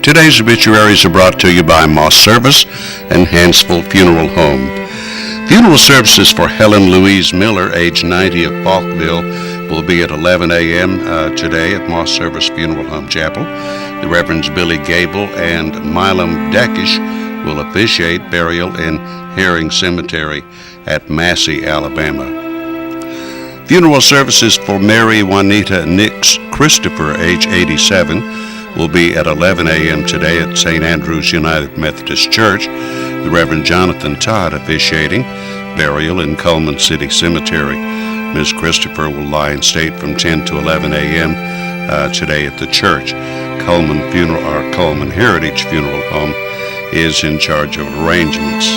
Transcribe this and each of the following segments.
Today's obituaries are brought to you by Moss Service and Hansville Funeral Home. Funeral services for Helen Louise Miller, age 90, of Falkville, will be at 11 a.m. Today at Moss Service Funeral Home Chapel. The Reverends Billy Gable and Milam Deckish will officiate burial in Herring Cemetery at Massey, Alabama. Funeral services for Mary Juanita Nix Christopher, age 87, will be at 11 a.m. today at St. Andrew's United Methodist Church. The Reverend Jonathan Todd officiating burial in Coleman City Cemetery. Ms. Christopher will lie in state from 10 to 11 a.m. Today at the church. Coleman Heritage Funeral Home is in charge of arrangements.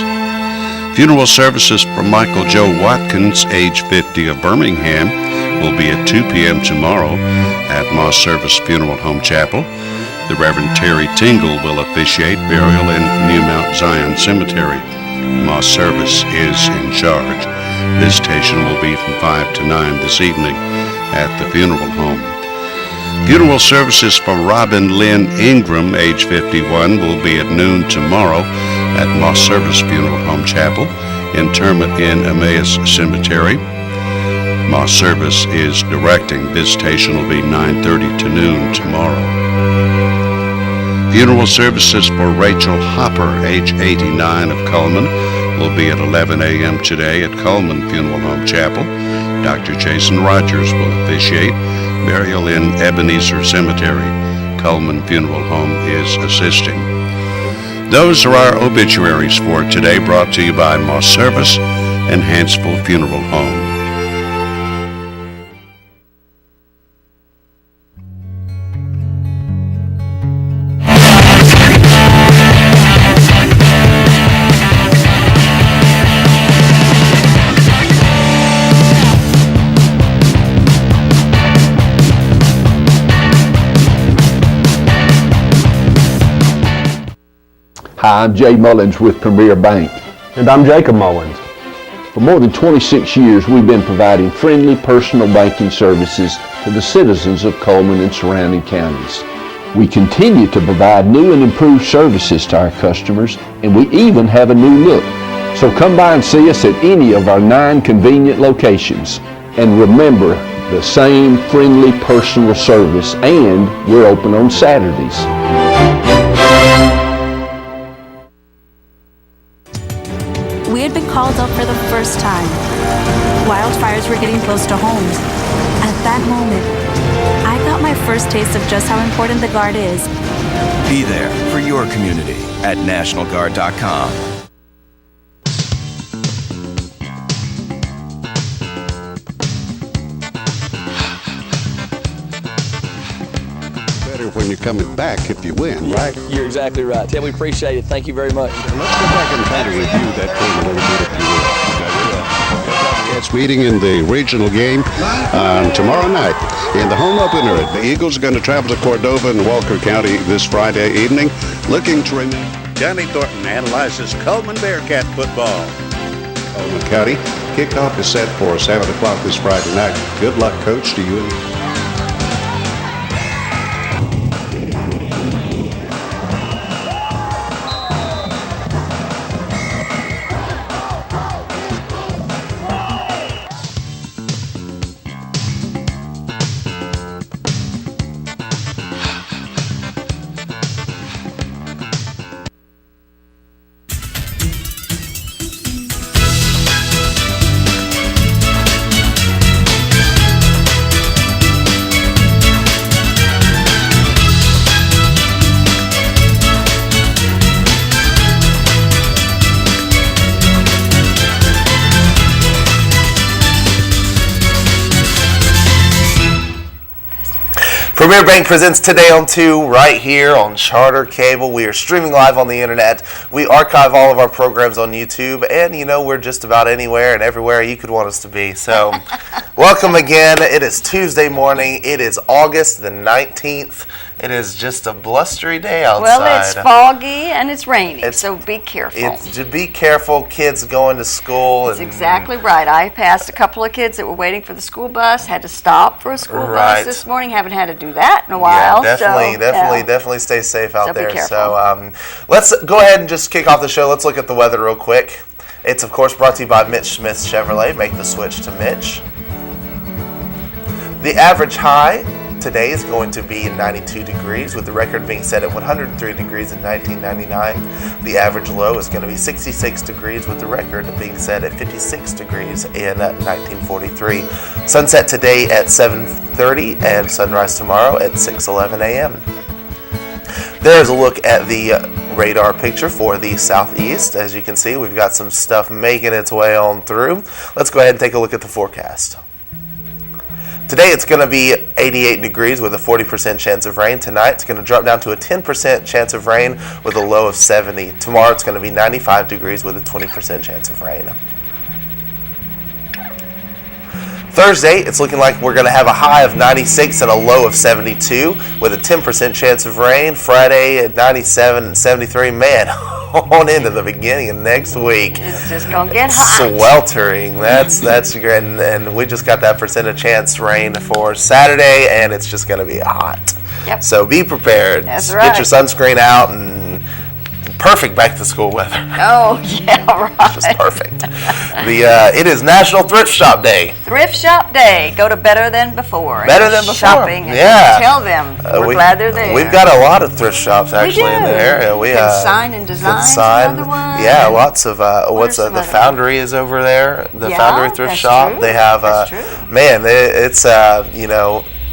Funeral services for Michael Joe Watkins, age 50, of Birmingham, will be at 2 p.m. tomorrow at Moss Service Funeral Home Chapel. The Reverend Terry Tingle will officiate burial in New Mount Zion Cemetery. Moss Service is in charge. Visitation will be from 5 to 9 this evening at the funeral home. Funeral services for Robin Lynn Ingram, age 51, will be at noon tomorrow at Moss Service Funeral Home Chapel. Interment in Emmaus Cemetery. Moss Service is directing. Visitation will be 9:30 to noon tomorrow. Funeral services for Rachel Hopper, age 89, of Coleman, will be at 11 a.m. today at Coleman Funeral Home Chapel. Dr. Jason Rogers will officiate burial in Ebenezer Cemetery. Coleman Funeral Home is assisting. Those are our obituaries for today, brought to you by Moss Service and Hansville Funeral Home. Hi, I'm Jay Mullins with Premier Bank. And I'm Jacob Mullins. For more than 26 years, we've been providing friendly personal banking services to the citizens of Coleman and surrounding counties. We continue to provide new and improved services to our customers, and we even have a new look. So come by and see us at any of our 9 convenient locations. And remember, the same friendly personal service, and we're open on Saturdays. We had been called up for the first time. Wildfires were getting close to homes. At that moment, I got my first taste of just how important the Guard is. Be there for your community at NationalGuard.com. Better when you're coming back if you win, right? You're exactly right. Tim, we appreciate it. Thank you very much. Let's go back and kind of review that game a little bit, if you will. It's meeting in the regional game tomorrow night in the home opener. The Eagles are going to travel to Cordova in Walker County this Friday evening, looking to remain. Johnny Thornton analyzes Coleman Bearcat football. Coleman County kickoff is set for 7 o'clock this Friday night. Good luck, Coach, to you. Premier Bank presents Today on 2 right here on Charter Cable. We are streaming live on the internet. We archive all of our programs on YouTube, and you know we're just about anywhere and everywhere you could want us to be. So welcome again. It is Tuesday morning. It is August the 19th. It is just a blustery day outside. Well, it's foggy and it's raining, so be careful. To be careful, kids going to school. That's exactly right. I passed a couple of kids that were waiting for the school bus, had to stop for a school bus this morning. Haven't had to do that in a while. Yeah, definitely stay safe out there. Be careful. So let's go ahead and just kick off the show. Let's look at the weather real quick. It's, of course, brought to you by Mitch Smith Chevrolet. Make the switch to Mitch. The average high today is going to be 92 degrees, with the record being set at 103 degrees in 1999. The average low is going to be 66 degrees, with the record being set at 56 degrees in 1943. Sunset today at 7:30 and sunrise tomorrow at 6:11 a.m. There's a look at the radar picture for the southeast. As you can see, we've got some stuff making its way on through. Let's go ahead and take a look at the forecast. Today it's going to be 88 degrees with a 40% chance of rain. Tonight it's going to drop down to a 10% chance of rain with a low of 70. Tomorrow it's going to be 95 degrees with a 20% chance of rain. Thursday, it's looking like we're going to have a high of 96 and a low of 72 with a 10% chance of rain. Friday at 97 and 73. Man, on into the beginning of next week. It's just going to get hot. Sweltering. That's great. And we just got that percentage chance rain for Saturday, and it's just going to be hot. Yep. So be prepared. That's right. Get your sunscreen out and perfect back to school weather. Oh, yeah, right. Just perfect. It is National Thrift Shop Day. Thrift Shop Day. Go to Better Than Before. Better Than Before. Shopping. And tell them we're glad they're there. We've got a lot of thrift shops actually in the area. We Consign and Design. Another one. Yeah, lots of the Foundry is over there. The Foundry Thrift Shop. True. They have that's true. Man, it's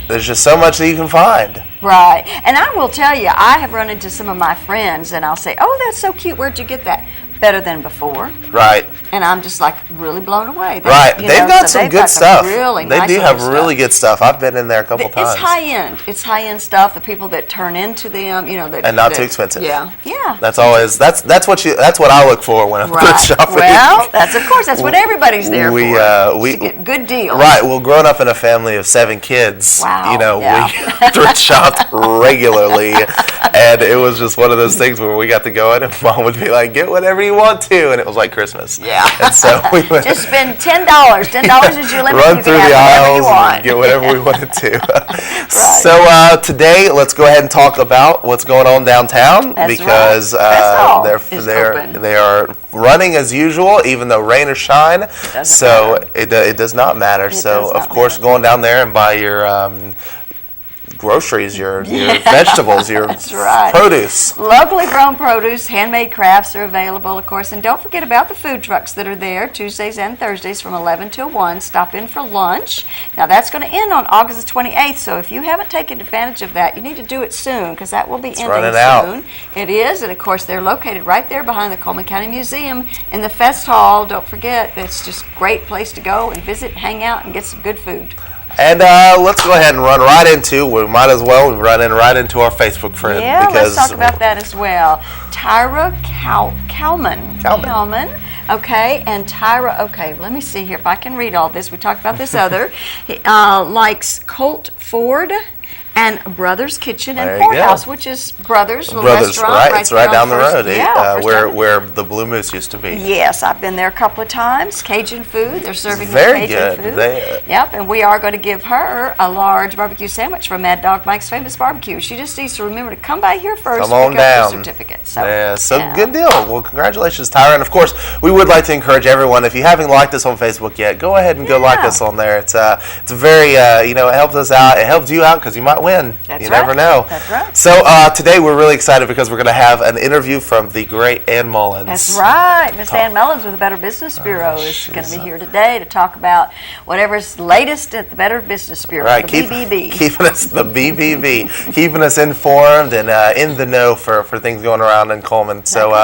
there's just so much that you can find. Right. And I will tell you, I have run into some of my friends and I'll say, "Oh, that's so cute. Where'd you get that?" Better Than Before. Right. And I'm just like really blown away. Right. They've got some good stuff. Really they nice do have really good stuff. I've been in there a couple times. It's high end. It's high end stuff. The people that turn into them, and not too expensive. Yeah. That's always that's what I look for when I'm thrift shopping. Well, that's what everybody's there for. We to get good deals. Right. Well, growing up in a family of 7 kids, we thrift shopped regularly, and it was just one of those things where we got to go in, and Mom would be like, "Get whatever you want to," and it was like Christmas. Yeah. And so we went, just spend $10. $10 is your limit. Run you through can the have aisles you want. and get whatever we wanted to. Right. So today, let's go ahead and talk about what's going on downtown. That's because they are running as usual, even though rain or shine. It does not matter. Of course, going down there and buy your groceries, your vegetables, your produce. Locally grown produce, handmade crafts are available, of course. And don't forget about the food trucks that are there Tuesdays and Thursdays from 11 till 1. Stop in for lunch. Now, that's going to end on August the 28th. So if you haven't taken advantage of that, you need to do it soon because that will be ending soon. Out. It is. And, of course, they're located right there behind the Coleman County Museum in the Fest Hall. Don't forget, it's just a great place to go and visit, hang out, and get some good food. And let's go ahead and run right into, we might as well run right into our Facebook friend. Yeah, let's talk about that as well. Tyra Kalman. Okay, and Tyra, okay, let me see here if I can read all this. We talked about this other. Likes Colt Ford and Brothers Kitchen and Courthouse, which is Brothers restaurant. Right, it's right down the road. Where the Blue Moose used to be. Yes, I've been there a couple of times. Cajun food. They're serving very Cajun good. food. Yep, and we are going to give her a large barbecue sandwich from Mad Dog Mike's Famous Barbecue. She just needs to remember to come by here first. Come on down. Pick up the certificate. Good deal. Well, congratulations, Tyra. And of course, we would like to encourage everyone, if you haven't liked us on Facebook yet, go ahead and go like us on there. It's very it helps us out. It helps you out because you might win. That's you never know. That's right. So today we're really excited because we're going to have an interview from the great Ann Mullins. That's right. Miss Ann Mullins with the Better Business Bureau is going to be here today to talk about whatever's latest at the Better Business Bureau, right, the BBB. Keeping us informed and in the know for things going around in Coleman. So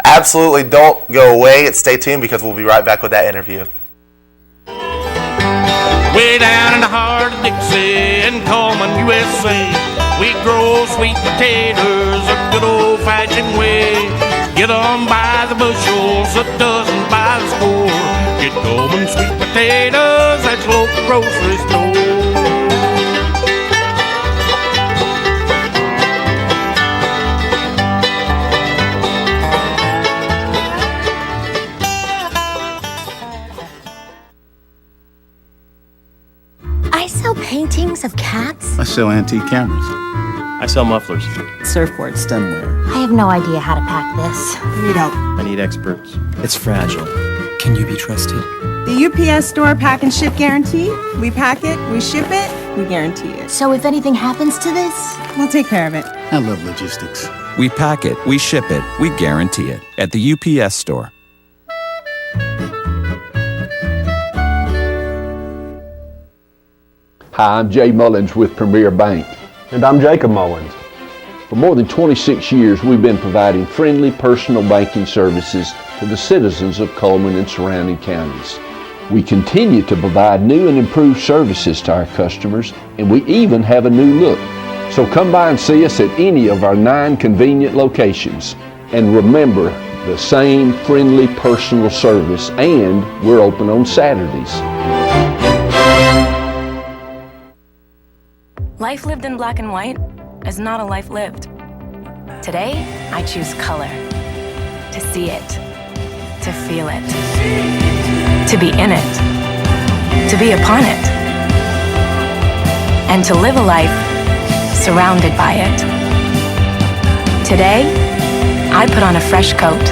absolutely don't go away and stay tuned because we'll be right back with that interview. Way down in the heart of Dixie in Coleman, USA, we grow sweet potatoes a good old-fashioned way. Get 'em by the bushels, a dozen by the score. Get Coleman sweet potatoes at your local grocery store. I sell paintings of cats. I sell antique cameras. I sell mufflers. Surfboard stemware. I have no idea how to pack this. I need help. I need experts. It's fragile. Can you be trusted? The UPS Store Pack and Ship Guarantee. We pack it, we ship it, we guarantee it. So if anything happens to this, we'll take care of it. I love logistics. We pack it, we ship it, we guarantee it at the UPS Store. Hi, I'm Jay Mullins with Premier Bank. And I'm Jacob Mullins. For more than 26 years, we've been providing friendly personal banking services to the citizens of Coleman and surrounding counties. We continue to provide new and improved services to our customers, and we even have a new look. So come by and see us at any of our 9 convenient locations. And remember, the same friendly personal service, and we're open on Saturdays. Life lived in black and white is not a life lived. Today, I choose color. To see it. To feel it. To be in it. To be upon it. And to live a life surrounded by it. Today, I put on a fresh coat.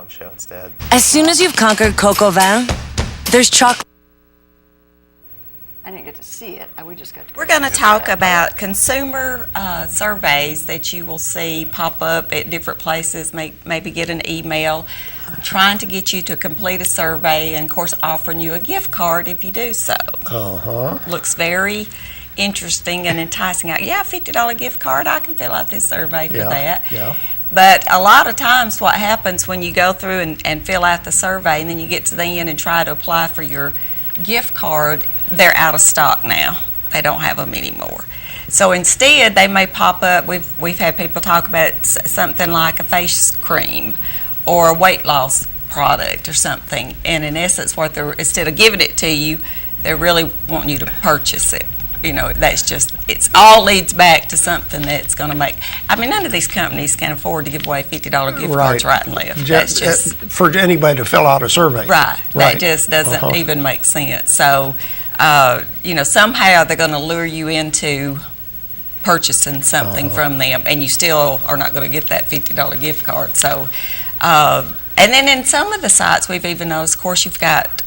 Show instead. As soon as you've conquered Coco Vin, there's chocolate. I didn't get to see it. We just got to. We're going to talk about consumer surveys that you will see pop up at different places, maybe get an email trying to get you to complete a survey and, of course, offering you a gift card if you do so. Looks very interesting and enticing. Yeah, $50 gift card. I can fill out this survey for that. Yeah. But a lot of times what happens when you go through and fill out the survey and then you get to the end and try to apply for your gift card, they're out of stock now. They don't have them anymore. So instead, they may pop up. We've had people talk about something like a face cream or a weight loss product or something. And in essence, what they're, instead of giving it to you, they're really wanting you to purchase it. You know, that's just, it's all leads back to something that's going to make, I mean, none of these companies can afford to give away $50 gift cards right and left. That's just, for anybody to fill out a survey. Right. That just doesn't even make sense. So, you know, somehow they're going to lure you into purchasing something from them, and you still are not going to get that $50 gift card. So, and then in some of the sites we've even noticed, of course, you've got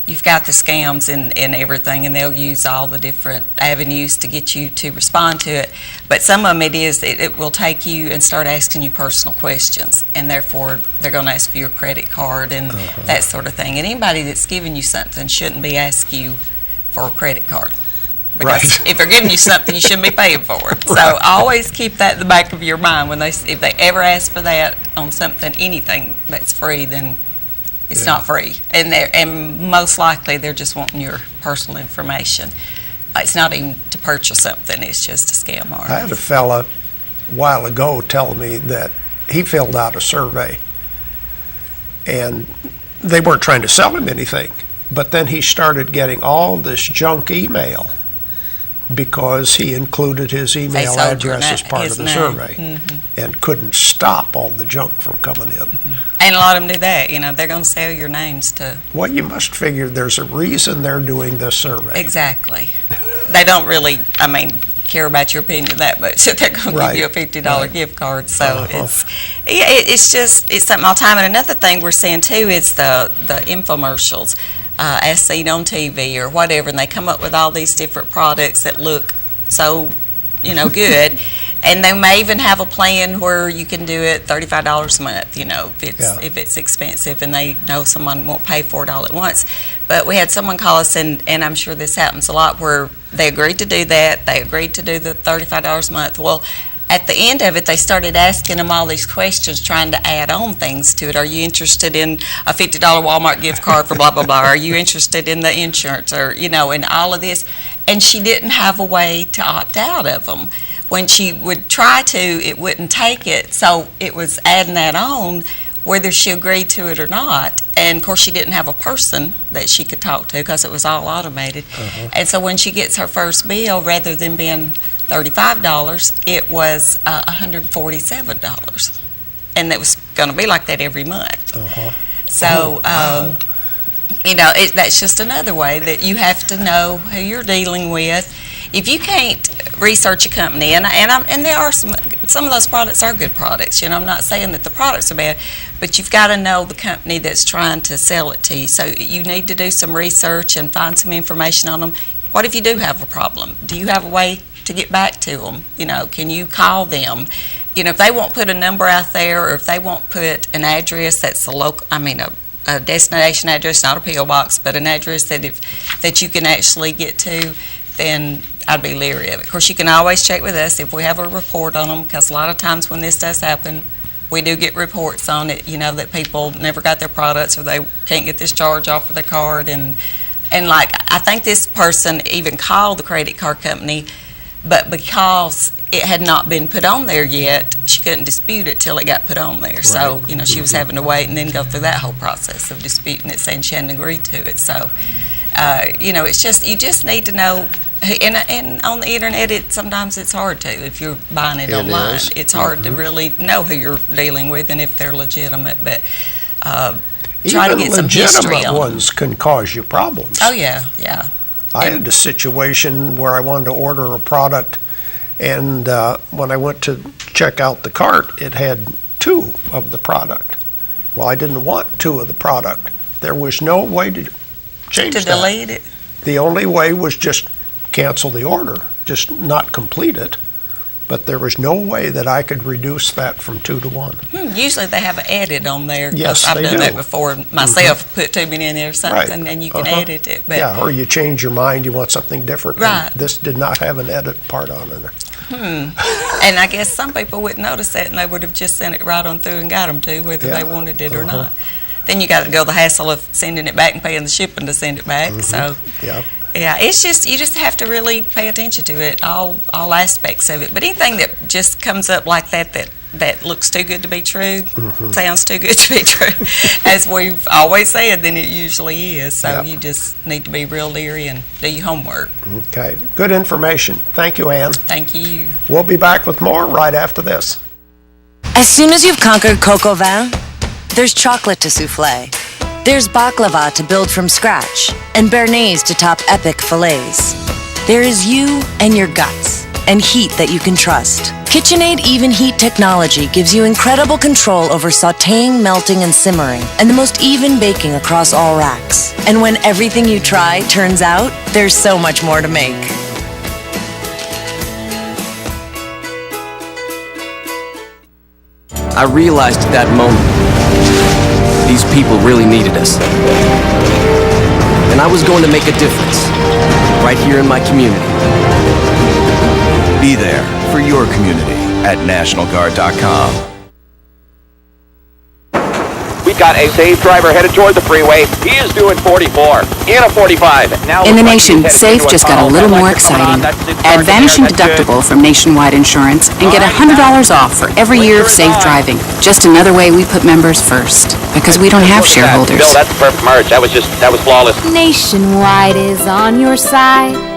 the scams and everything, and they'll use all the different avenues to get you to respond to it. But some of them it will take you and start asking you personal questions, and therefore they're going to ask for your credit card and that sort of thing. And anybody that's giving you something shouldn't be asking you for a credit card. Because if they're giving you something, you shouldn't be paying for it. So always keep that in the back of your mind when if they ever ask for that on something, anything that's free, then it's not free, and most likely they're just wanting your personal information. It's not even to purchase something; it's just a scam artist. I had a fella a while ago tell me that he filled out a survey, and they weren't trying to sell him anything, but then he started getting all this junk email because he included his email address as part of the survey and couldn't stop all the junk from coming in. And a lot of them do that. You know, they're going to sell your names to. Well, you must figure there's a reason they're doing this survey. Exactly. They don't really, care about your opinion that much. They're going to give you a $50 gift card. So it's something all the time. And another thing we're seeing too is the infomercials. As seen on TV or whatever, and they come up with all these different products that look so, good, and they may even have a plan where you can do it $35 a month, if it's expensive, and they know someone won't pay for it all at once. But we had someone call us, and I'm sure this happens a lot, where they agreed to do that. They agreed to do the $35 a month. Well, at the end of it, they started asking them all these questions, trying to add on things to it. Are you interested in a $50 Walmart gift card for blah, blah, blah? Are you interested in the insurance or, and all of this? And she didn't have a way to opt out of them. When she would try to, it wouldn't take it. So it was adding that on, whether she agreed to it or not. And, of course, she didn't have a person that she could talk to because it was all automated. And so when she gets her first bill, rather than being $35, it was $147. And it was going to be like that every month. So, that's just another way that you have to know who you're dealing with. If you can't research a company, and there are some of those products are good products. I'm not saying that the products are bad, but you've got to know the company that's trying to sell it to you. So you need to do some research and find some information on them. What if you do have a problem? Do you have a way to get back to them? Can you call them? If they won't put a number out there, or if they won't put an address that's a destination address, not a P.O. box, but an address that you can actually get to, then I'd be leery of it. Of course, you can always check with us if we have a report on them, because a lot of times when this does happen, we do get reports on it, that people never got their products, or they can't get this charge off of their card. And I think this person even called the credit card company, but because it had not been put on there yet, she couldn't dispute it till it got put on there. Right. So, she was having to wait and then go through that whole process of disputing it, saying she hadn't agreed to it. So, it's just, you just need to know. And on the internet, sometimes it's hard to. If you're buying it online, it's hard to really know who you're dealing with and if they're legitimate. But try to get some history on legitimate ones can cause you problems. Oh yeah. I had a situation where I wanted to order a product, and when I went to check out the cart, it had 2 of the product. Well, I didn't want 2 of the product. There was no way to change that. To delete it? The only way was just cancel the order, just not complete it. But there was no way that I could reduce that from 2 to 1. Usually they have an edit on there. Yes, I've they done do. that before myself, put too many in there or something, Right. and you can edit it. But or you change your mind, you want something different. Right. And this did not have an edit part on it. And I guess some people wouldn't notice that, and they would have just sent it right on through and got them to, whether they wanted it or not. Then you got to go the hassle of sending it back and paying the shipping to send it back. So it's just, you just have to really pay attention to it, all aspects of it. But anything that just comes up like that looks too good to be true, sounds too good to be true, as we've always said, then it usually is. So you just need to be real leery and do your homework. Okay, good information. Thank you, Ann. Thank you. We'll be back with more right after this. As soon as you've conquered coq au vin, there's chocolate to souffle. There's baklava to build from scratch, and béarnaise to top epic fillets. There is you and your guts, and heat that you can trust. KitchenAid Even Heat technology gives you incredible control over sautéing, melting, and simmering, and the most even baking across all racks. And when everything you try turns out, there's so much more to make. I realized at that moment, these people really needed us. And I was going to make a difference, right here in my community. Be there for your community at NationalGuard.com. We've got a safe driver headed toward the freeway. He is doing 44 in a 45. Now in the nation, Safe just got a little more exciting. Add vanishing deductible from Nationwide Insurance and get $100 off for every year of safe driving. Just another way we put members first, because we don't have shareholders. Bill, that's the perfect merge. That was flawless. Nationwide is on your side.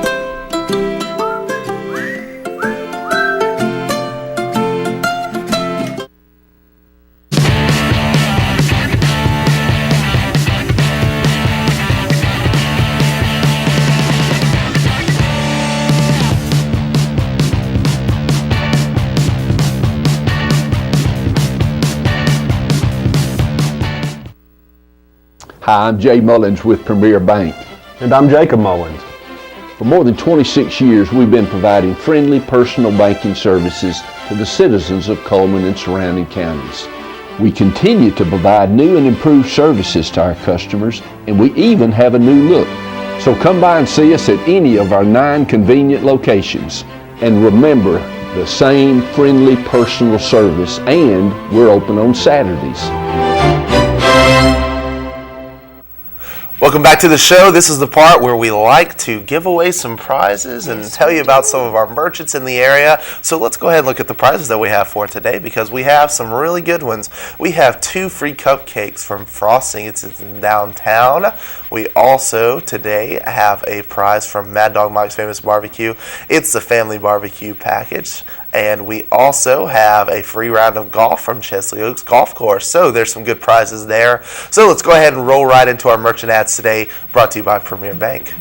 Hi, I'm Jay Mullins with Premier Bank. And I'm Jacob Mullins. For more than 26 years, we've been providing friendly personal banking services to the citizens of Coleman and surrounding counties. We continue to provide new and improved services to our customers, and we even have a new look. So come by and see us at any of our 9 convenient locations. And remember, the same friendly personal service, and we're open on Saturdays. Welcome Welcome back to the show. This is the part where we like to give away some prizes and tell you about some of our merchants in the area. So let's go ahead and look at the prizes that we have for today, because we have some really good ones. We have 2 free cupcakes from Frosting. It's in downtown. We also today have a prize from Mad Dog Mike's Famous Barbecue. It's the family barbecue package. And we also have a free round of golf from Chesley Oaks Golf Course. So there's some good prizes there. So let's go ahead and roll right into our merchant ads today, brought to you by Premier Bank.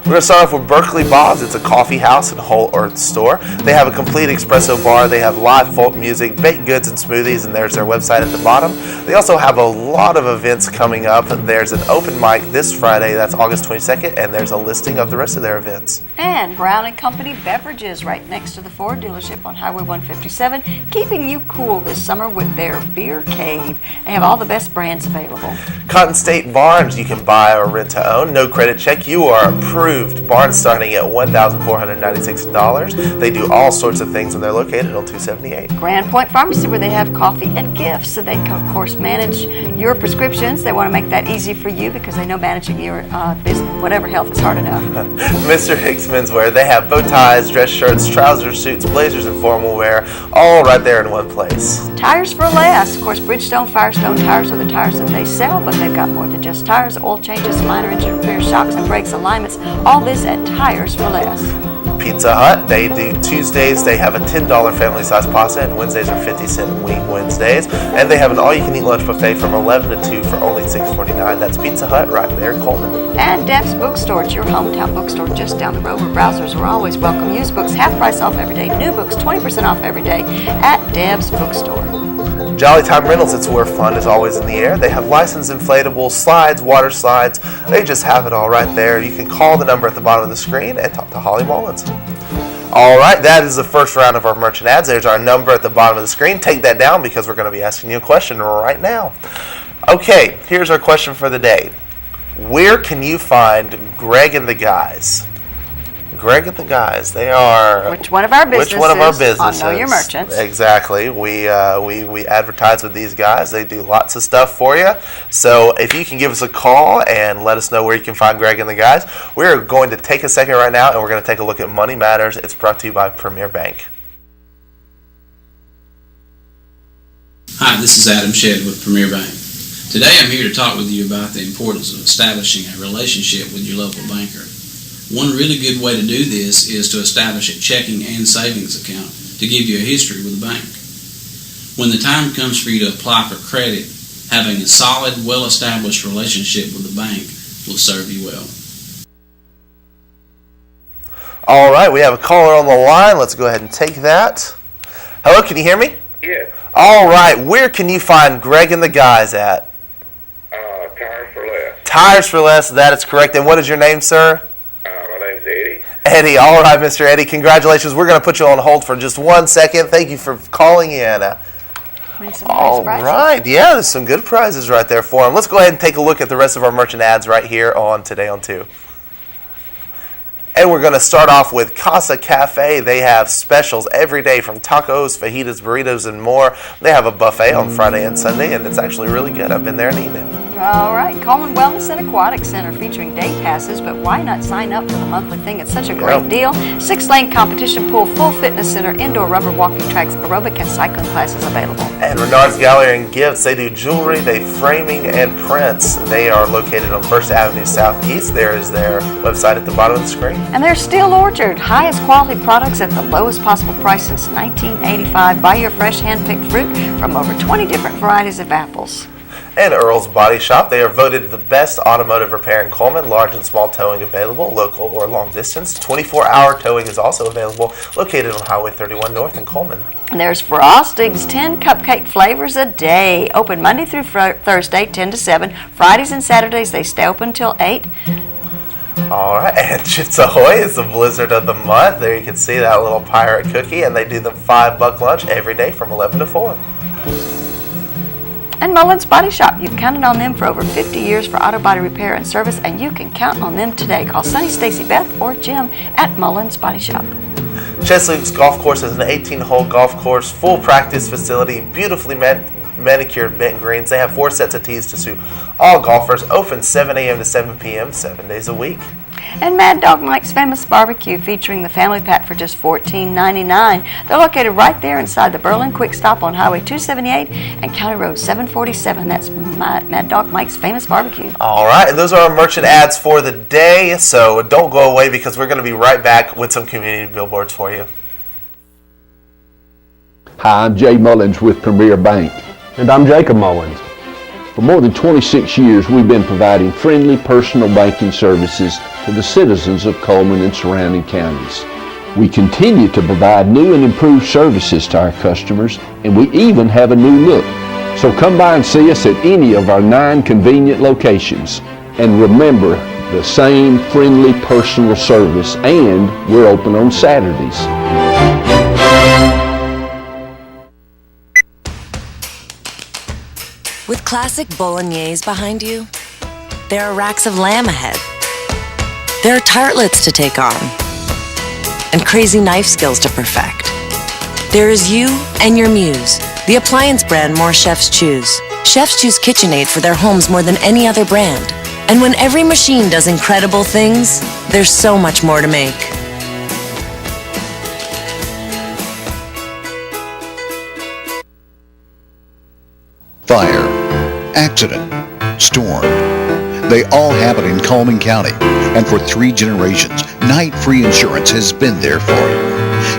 We're going to start off with Berkeley Bob's. It's a coffee house and whole earth store. They have a complete espresso bar. They have live folk music, baked goods, and smoothies, and there's their website at the bottom. They also have a lot of events coming up. There's an open mic this Friday, that's August 22nd, and there's a listing of the rest of their events. And Brown & Company Beverages right next to the Ford dealership on Highway 157, keeping you cool this summer with their beer cave. They have all the best brands available. Cotton State Barns, you can buy or rent to own. No credit check. You are approved. Barns starting at $1,496. They do all sorts of things, and they're located on 278. Grand Point Pharmacy, where they have coffee and gifts. So they, of course, manage your prescriptions. They want to make that easy for you because they know managing your whatever health is hard enough. Mr. Hicks Menswear, they have bow ties, dress shirts, trousers, suits, blazers, and formal wear, all right there in one place. Tires for less. Of course, Bridgestone, Firestone tires are the tires that they sell, but they've got more than just tires, oil changes, minor engine repairs, shocks and brakes, alignments, all this at Tires for Less. Pizza Hut, they do Tuesdays, they have a $10 family size pasta, and Wednesdays are 50-cent wing Wednesdays. And they have an all-you-can-eat lunch buffet from 11 to 2 for only $6.49. That's Pizza Hut right there in Coleman. And Deb's Bookstore, it's your hometown bookstore just down the road, where browsers are always welcome. Used books half price off every day, new books 20% off every day at Deb's Bookstore. Jolly Time Rentals, it's where fun is always in the air. They have licensed inflatables, slides, water slides. They just have it all right there. You can call the number at the bottom of the screen and talk to Holly Mullins. All right, that is the first round of our merchant ads. There's our number at the bottom of the screen. Take that down because we're going to be asking you a question right now. Okay, here's our question for the day. Where can you find Greg and the guys? Greg and the guys, they are... Which one of our businesses? Which one of our businesses? On Know Your Merchants. Exactly. We advertise with these guys. They do lots of stuff for you. So if you can give us a call and let us know where you can find Greg and the guys, we're going to take a second right now, and we're going to take a look at Money Matters. It's brought to you by Premier Bank. Hi, this is Adam Shedd with Premier Bank. Today I'm here to talk with you about the importance of establishing a relationship with your local banker. One really good way to do this is to establish a checking and savings account to give you a history with the bank. When the time comes for you to apply for credit, having a solid, well-established relationship with the bank will serve you well. All right, we have a caller on the line. Let's go ahead and take that. Hello, can you hear me? Yes. All right, where can you find Greg and the guys at? Tires for Less. Tires for Less, that is correct. And what is your name, sir? My name's Eddie. Eddie, all right, Mr. Eddie, congratulations. We're going to put you on hold for just 1 second. Thank you for calling in. All right, yeah, there's some good prizes right there for them. Let's go ahead and take a look at the rest of our merchant ads right here on Today on 2. And we're going to start off with Casa Cafe. They have specials every day from tacos, fajitas, burritos, and more. They have a buffet on Friday and Sunday, and it's actually really good. I've been there and eaten it. All right, Coleman Wellness and Aquatic Center featuring day passes, but why not sign up for the monthly thing? It's such a great deal. 6-lane competition pool, full fitness center, indoor rubber walking tracks, aerobic and cycling classes available. And Renard's Gallery and Gifts, they do jewelry, they framing and prints. They are located on 1st Avenue Southeast. There is their website at the bottom of the screen. And there's Steel Orchard, highest quality products at the lowest possible price since 1985. Buy your fresh hand-picked fruit from over 20 different varieties of apples. And Earl's Body Shop, they are voted the best automotive repair in Coleman. Large and small towing available, local or long distance. 24-hour towing is also available, located on Highway 31 North in Coleman. And there's Frosting's 10 cupcake flavors a day. Open Monday through Thursday, 10 to 7. Fridays and Saturdays, they stay open till 8. All right, and Chips Ahoy is the blizzard of the month. There you can see that little pirate cookie, and they do the $5 lunch every day from 11 to 4. And Mullins Body Shop. You've counted on them for over 50 years for auto body repair and service, and you can count on them today. Call Sunny, Stacy, Beth, or Jim at Mullins Body Shop. Chesley Oaks Golf Course is an 18-hole golf course, full practice facility, beautifully manicured bent greens. They have 4 sets of tees to suit all golfers. Open 7 a.m. to 7 p.m. 7 days a week. And Mad Dog Mike's Famous Barbecue, featuring the family pack for just $14.99. They're located right there inside the Berlin Quick Stop on Highway 278 and County Road 747. That's Mad Dog Mike's Famous Barbecue. All right, and those are our merchant ads for the day, so don't go away because we're going to be right back with some community billboards for you. Hi, I'm Jay Mullins with Premier Bank. And I'm Jacob Mullins. For more than 26 years, we've been providing friendly personal banking services to the citizens of Coleman and surrounding counties. We continue to provide new and improved services to our customers, and we even have a new look. So come by and see us at any of our 9 convenient locations. And remember, the same friendly personal service, and we're open on Saturdays. With classic bolognese behind you, there are racks of lamb ahead. There are tartlets to take on, and crazy knife skills to perfect. There is you and your muse, the appliance brand more chefs choose. Chefs choose KitchenAid for their homes more than any other brand. And when every machine does incredible things, there's so much more to make. Fire, accident, storm. They all happen in Coleman County, and for 3 generations, Night Free Insurance has been there for you.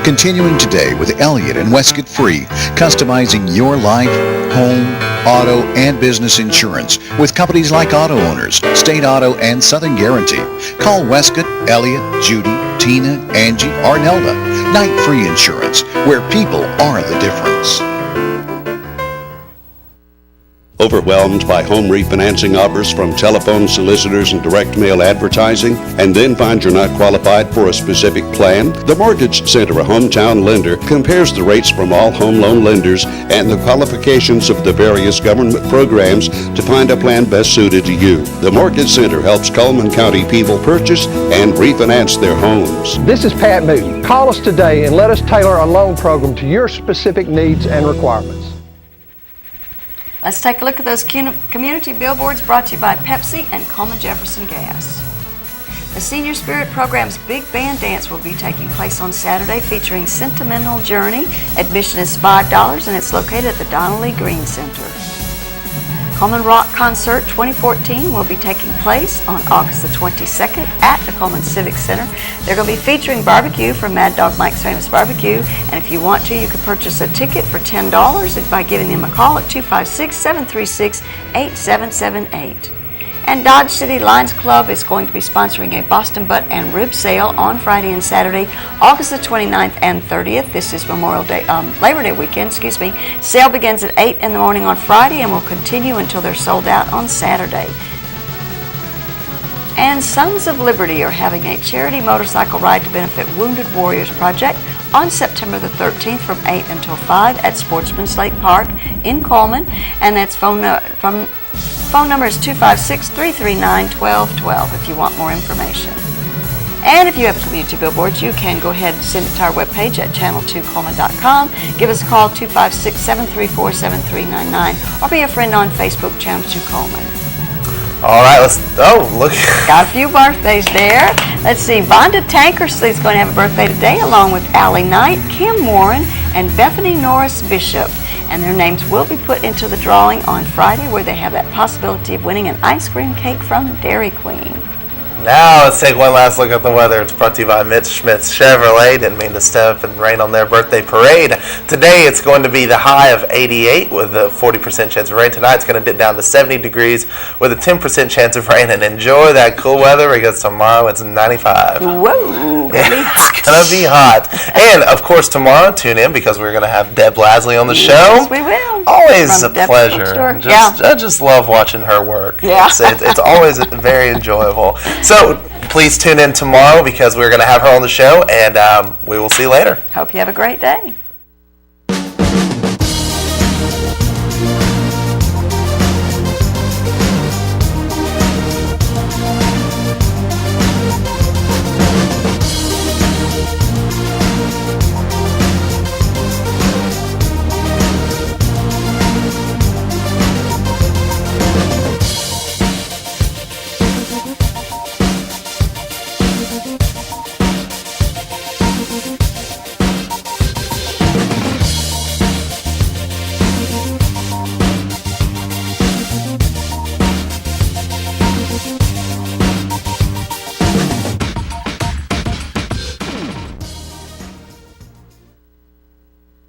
Continuing today with Elliott and Westcott Free, customizing your life, home, auto, and business insurance with companies like Auto Owners, State Auto, and Southern Guarantee. Call Westcott, Elliott, Judy, Tina, Angie, or Nelda. Night Free Insurance, where people are the difference. Overwhelmed by home refinancing offers from telephone solicitors and direct mail advertising, and then find you're not qualified for a specific plan? The Mortgage Center, a hometown lender, compares the rates from all home loan lenders and the qualifications of the various government programs to find a plan best suited to you. The Mortgage Center helps Coleman County people purchase and refinance their homes. This is Pat Newton. Call us today and let us tailor a loan program to your specific needs and requirements. Let's take a look at those community billboards brought to you by Pepsi and Coleman Jefferson Gas. The Senior Spirit Program's Big Band Dance will be taking place on Saturday, featuring Sentimental Journey. Admission is $5 and it's located at the Donnelly Green Center. Coleman Rock Concert 2014 will be taking place on August the 22nd at the Coleman Civic Center. They're going to be featuring barbecue from Mad Dog Mike's Famous Barbecue, and if you want to, you can purchase a ticket for $10 by giving them a call at 256-736-8778. And Dodge City Lions Club is going to be sponsoring a Boston butt and rib sale on Friday and Saturday, August the 29th and 30th. This is Labor Day weekend, Sale begins at 8 in the morning on Friday and will continue until they're sold out on Saturday. And Sons of Liberty are having a charity motorcycle ride to benefit Wounded Warriors Project on September the 13th from 8 until 5 at Sportsman's Lake Park in Coleman, and that's phone number is 256-339-1212 if you want more information. And if you have community billboards, you can go ahead and send it to our webpage at channel2coleman.com. Give us a call, 256-734-7399, or be a friend on Facebook, Channel 2 Coleman. All right, look. Got a few birthdays there. Let's see, Vonda Tankersley is going to have a birthday today, along with Allie Knight, Kim Warren, and Bethany Norris Bishop. And their names will be put into the drawing on Friday, where they have that possibility of winning an ice cream cake from Dairy Queen. Now let's take one last look at the weather. It's brought to you by Mitch Schmidt's Chevrolet. Didn't mean to step and rain on their birthday parade. Today it's going to be the high of 88 with a 40% chance of rain. Tonight it's going to dip down to 70 degrees with a 10% chance of rain. And enjoy that cool weather because tomorrow it's 95. Whoa, it's going to be hot. And of course tomorrow tune in because we're going to have Deb Lasley on the show. Yes, we will. Always From a pleasure. I just love watching her work. Yeah. It's always very enjoyable. So please tune in tomorrow because we're going to have her on the show, and we will see you later. Hope you have a great day.